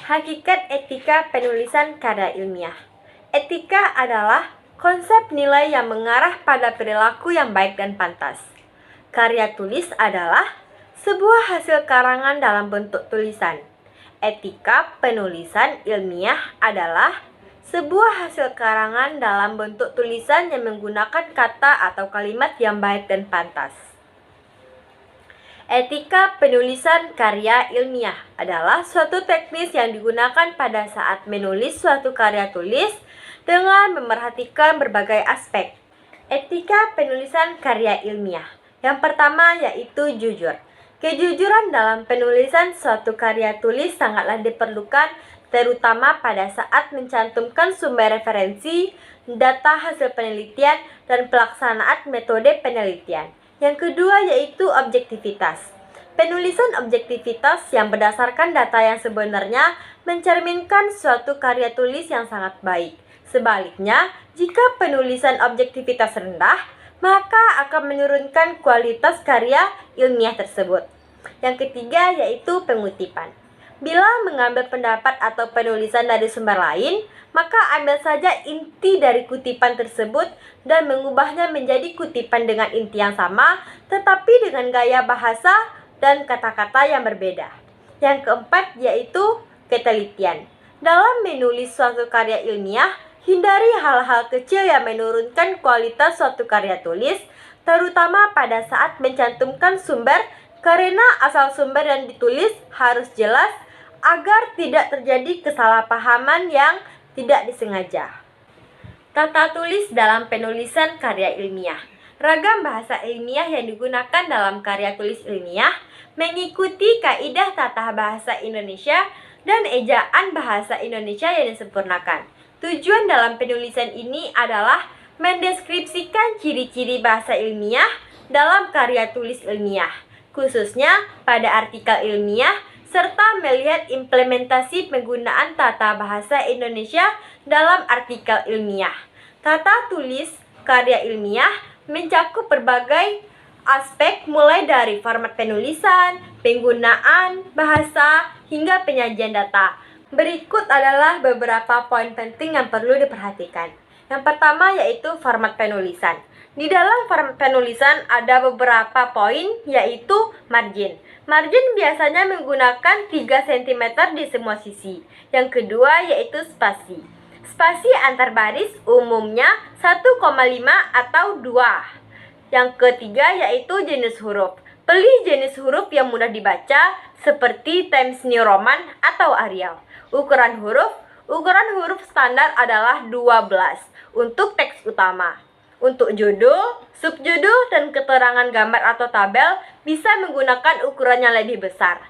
Hakikat etika penulisan karya ilmiah. Etika adalah konsep nilai yang mengarah pada perilaku yang baik dan pantas. Karya tulis adalah sebuah hasil karangan dalam bentuk tulisan. Etika penulisan ilmiah adalah sebuah hasil karangan dalam bentuk tulisan yang menggunakan kata atau kalimat yang baik dan pantas. Etika penulisan karya ilmiah adalah suatu teknis yang digunakan pada saat menulis suatu karya tulis dengan memerhatikan berbagai aspek. Etika penulisan karya ilmiah. Yang pertama yaitu jujur. Kejujuran dalam penulisan suatu karya tulis sangatlah diperlukan, terutama pada saat mencantumkan sumber referensi, data hasil penelitian, dan pelaksanaan metode penelitian. Yang kedua yaitu objektivitas. Penulisan objektivitas yang berdasarkan data yang sebenarnya mencerminkan suatu karya tulis yang sangat baik. Sebaliknya, jika penulisan objektivitas rendah, maka akan menurunkan kualitas karya ilmiah tersebut. Yang ketiga yaitu pengutipan. Bila mengambil pendapat atau penulisan dari sumber lain, maka ambil saja inti dari kutipan tersebut dan mengubahnya menjadi kutipan dengan inti yang sama, tetapi dengan gaya bahasa dan kata-kata yang berbeda. Yang keempat yaitu ketelitian. Dalam menulis suatu karya ilmiah, hindari hal-hal kecil yang menurunkan kualitas suatu karya tulis, terutama pada saat mencantumkan sumber, karena asal sumber yang ditulis harus jelas agar tidak terjadi kesalahpahaman yang tidak disengaja. Tata tulis dalam penulisan karya ilmiah. Ragam bahasa ilmiah yang digunakan dalam karya tulis ilmiah mengikuti kaidah tata bahasa Indonesia dan ejaan bahasa Indonesia yang disempurnakan. Tujuan dalam penulisan ini adalah mendeskripsikan ciri-ciri bahasa ilmiah dalam karya tulis ilmiah, khususnya pada artikel ilmiah, serta melihat implementasi penggunaan tata bahasa Indonesia dalam artikel ilmiah. Tata tulis karya ilmiah mencakup berbagai aspek mulai dari format penulisan, penggunaan bahasa, hingga penyajian data. Berikut adalah beberapa poin penting yang perlu diperhatikan. Yang pertama yaitu format penulisan. Di dalam format penulisan ada beberapa poin yaitu margin. Margin biasanya menggunakan 3 cm di semua sisi. Yang kedua yaitu spasi. Spasi antar baris umumnya 1,5 atau 2. Yang ketiga yaitu jenis huruf. Pilih jenis huruf yang mudah dibaca seperti Times New Roman atau Arial. Ukuran huruf standar adalah 12 untuk teks utama. Untuk judul, subjudul, dan keterangan gambar atau tabel bisa menggunakan ukuran yang lebih besar.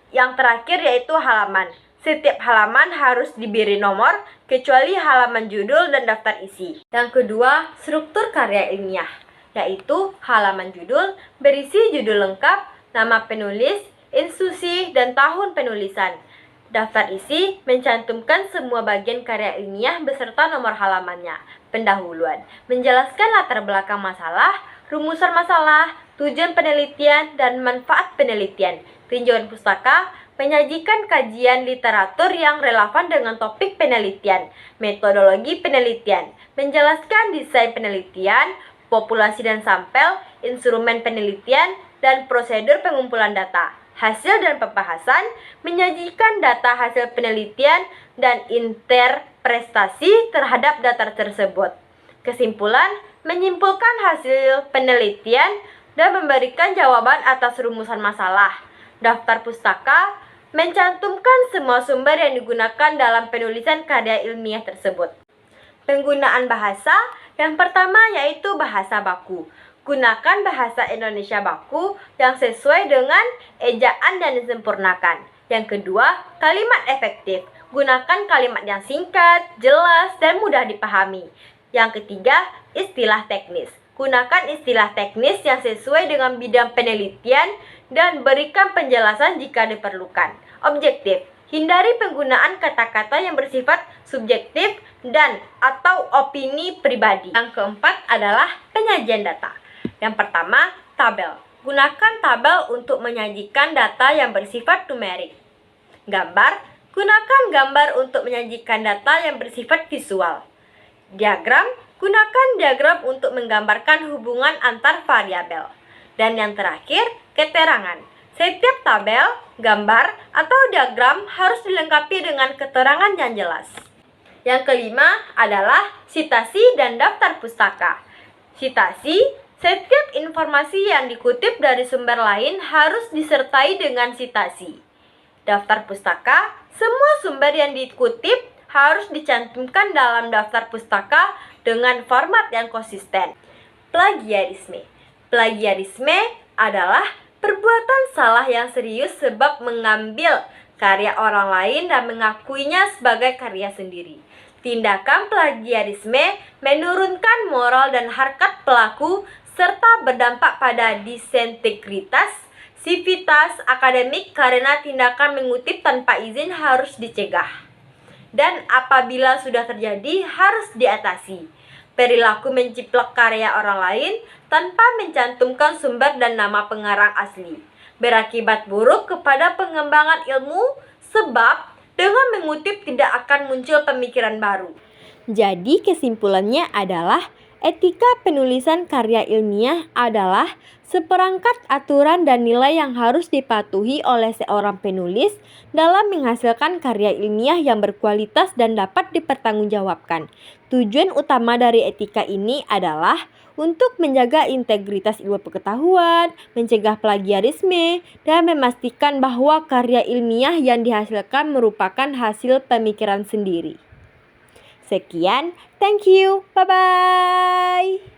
Yang terakhir yaitu halaman. Setiap halaman harus diberi nomor, kecuali halaman judul dan daftar isi. Yang kedua, struktur karya ilmiah, yaitu halaman judul berisi judul lengkap, nama penulis, institusi, dan tahun penulisan. Daftar isi mencantumkan semua bagian karya ilmiah beserta nomor halamannya. Pendahuluan menjelaskan latar belakang masalah, rumusan masalah, tujuan penelitian, dan manfaat penelitian. Tinjauan pustaka menyajikan kajian literatur yang relevan dengan topik penelitian. Metodologi penelitian menjelaskan desain penelitian, populasi dan sampel, instrumen penelitian, dan prosedur pengumpulan data. Hasil dan pembahasan menyajikan data hasil penelitian dan interpretasi terhadap data tersebut. Kesimpulan menyimpulkan hasil penelitian dan memberikan jawaban atas rumusan masalah. Daftar pustaka mencantumkan semua sumber yang digunakan dalam penulisan karya ilmiah tersebut. Penggunaan bahasa yang pertama yaitu bahasa baku. Gunakan bahasa Indonesia baku yang sesuai dengan ejaan dan disempurnakan. Yang kedua, kalimat efektif. Gunakan kalimat yang singkat, jelas, dan mudah dipahami. Yang ketiga, istilah teknis. Gunakan istilah teknis yang sesuai dengan bidang penelitian dan berikan penjelasan jika diperlukan. Objektif. Hindari penggunaan kata-kata yang bersifat subjektif dan atau opini pribadi. Yang keempat adalah penyajian data. Yang pertama, tabel. Gunakan tabel untuk menyajikan data yang bersifat numerik. Gambar. gunakan gambar untuk menyajikan data yang bersifat visual. Diagram, gunakan diagram untuk menggambarkan hubungan antar variabel. Dan yang terakhir, keterangan. Setiap tabel, gambar, atau diagram harus dilengkapi dengan keterangan yang jelas. Yang kelima adalah sitasi dan daftar pustaka. Sitasi, setiap informasi yang dikutip dari sumber lain harus disertai dengan sitasi. Daftar pustaka, semua sumber yang dikutip harus dicantumkan dalam daftar pustaka dengan format yang konsisten. Plagiarisme. Plagiarisme adalah perbuatan salah yang serius sebab mengambil karya orang lain dan mengakuinya sebagai karya sendiri. Tindakan plagiarisme menurunkan moral dan harkat pelaku serta berdampak pada disintegritas, sivitas akademik karena tindakan mengutip tanpa izin harus dicegah. Dan apabila sudah terjadi harus diatasi. Perilaku menciplak karya orang lain tanpa mencantumkan sumber dan nama pengarang asli berakibat buruk kepada pengembangan ilmu sebab dengan mengutip tidak akan muncul pemikiran baru. Jadi kesimpulannya adalah etika penulisan karya ilmiah adalah seperangkat aturan dan nilai yang harus dipatuhi oleh seorang penulis dalam menghasilkan karya ilmiah yang berkualitas dan dapat dipertanggungjawabkan. Tujuan utama dari etika ini adalah untuk menjaga integritas ilmu pengetahuan, mencegah plagiarisme, dan memastikan bahwa karya ilmiah yang dihasilkan merupakan hasil pemikiran sendiri. Sekian, thank you, bye-bye.